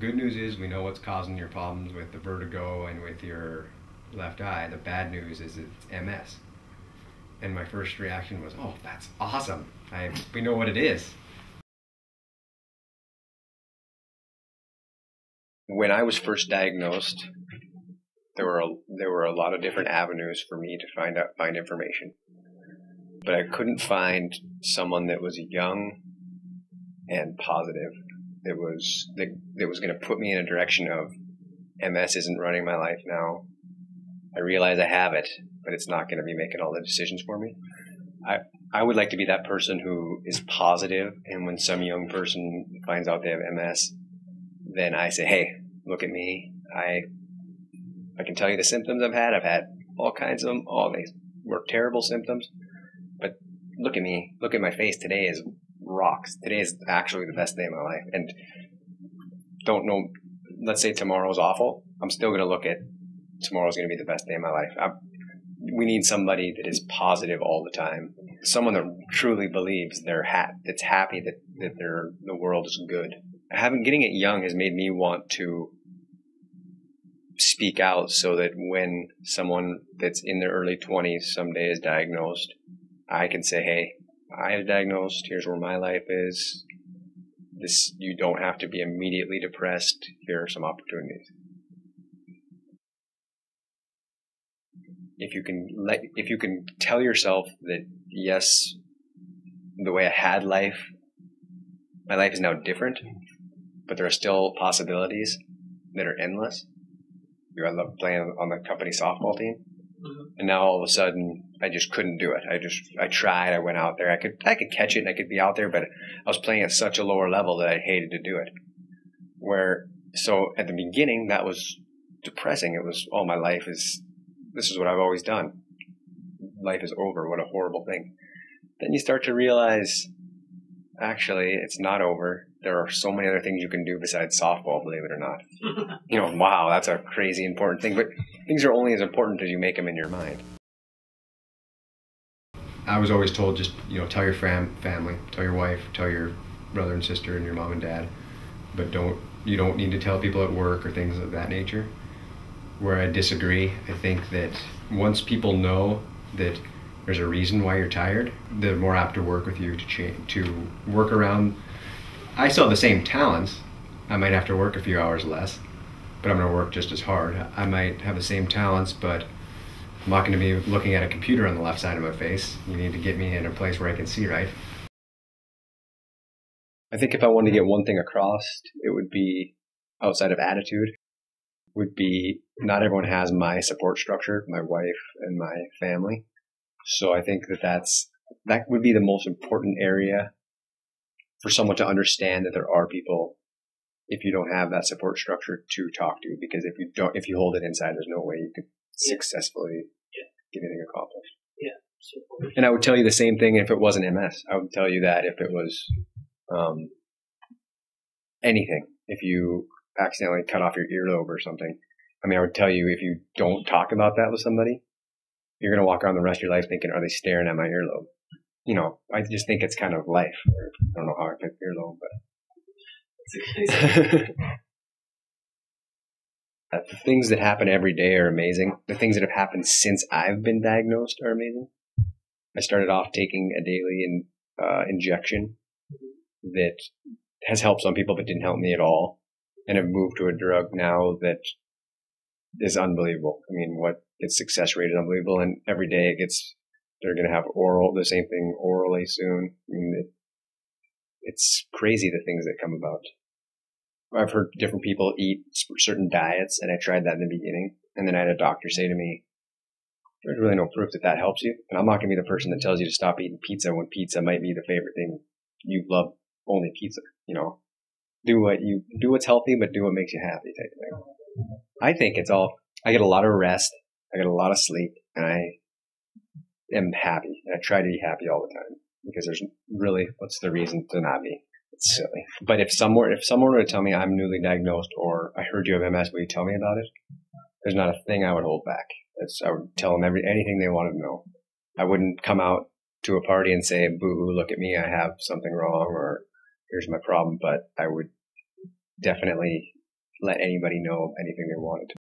Good news is we know what's causing your problems with the vertigo and with your left eye. The bad news is it's MS. And my first reaction was, oh, that's awesome. We know what it is. When I was first diagnosed, there were a lot of different avenues for me to find information, but I couldn't find someone that was young and positive. That was going to put me in a direction of MS isn't running my life now. I realize I have it, but it's not going to be making all the decisions for me. I would like to be that person who is positive, and when some young person finds out they have MS, then I say, hey, look at me. I can tell you the symptoms I've had. I've had all kinds of them. All these were terrible symptoms. But look at me. Look at my face. Today is rocks. Today is actually the best day of my life. And don't know, let's say tomorrow's awful. I'm still going to look at tomorrow's going to be the best day of my life. We need somebody that is positive all the time. Someone that truly believes that's happy that the world is good. Getting it young has made me want to speak out so that when someone that's in their early 20s someday is diagnosed, I can say, hey, I was diagnosed. Here's where my life is. You don't have to be immediately depressed. Here are some opportunities. If you can tell yourself that, yes, the way I had life, my life is now different, but there are still possibilities that are endless. I love playing on the company softball team. And now all of a sudden I just couldn't do it. I tried, I went out there. I could catch it and I could be out there, but I was playing at such a lower level that I hated to do it. So at the beginning that was depressing. It was, oh, this is what I've always done. Life is over. What a horrible thing. Then you start to realize, actually, it's not over. There are so many other things you can do besides softball, believe it or not. Wow, that's a crazy important thing. But things are only as important as you make them in your mind. I was always told, just, tell your family, tell your wife, tell your brother and sister and your mom and dad, but you don't need to tell people at work or things of that nature. Where I disagree, I think that once people know that there's a reason why you're tired, they're more apt to work with you to work around. I still have the same talents. I might have to work a few hours less, but I'm going to work just as hard. I might have the same talents, but I'm not going to be looking at a computer on the left side of my face. You need to get me in a place where I can see right. I think if I wanted to get one thing across, it would be, outside of attitude, would be not everyone has my support structure, my wife and my family. So I think that would be the most important area for someone to understand, that there are people, if you don't have that support structure, to talk to, because if you hold it inside, there's no way you could successfully get anything accomplished. Yeah. And I would tell you the same thing if it wasn't MS. I would tell you that if it was anything, if you accidentally cut off your earlobe or something, I would tell you, if you don't talk about that with somebody, you're going to walk around the rest of your life thinking, are they staring at my earlobe? I just think it's kind of life. I don't know how I picked earlobe, but the things that happen every day are amazing. The things that have happened since I've been diagnosed are amazing. I started off taking a daily injection that has helped some people but didn't help me at all, and have moved to a drug now that is unbelievable. What its success rate is unbelievable, and every day they're going to have the same thing orally soon. It's crazy the things that come about. I've heard different people eat certain diets, and I tried that in the beginning, and then I had a doctor say to me, there's really no proof that helps you, and I'm not going to be the person that tells you to stop eating pizza when pizza might be the favorite thing. You love only pizza, do what's healthy, but do what makes you happy type of thing. I think I get a lot of rest, I get a lot of sleep, and I am happy, and I try to be happy all the time, because what's the reason to not be? It's silly. But if someone were to tell me I'm newly diagnosed, or I heard you have MS, will you tell me about it? There's not a thing I would hold back. I would tell them anything they wanted to know. I wouldn't come out to a party and say, boo-hoo, look at me, I have something wrong, or here's my problem. But I would definitely let anybody know anything they wanted to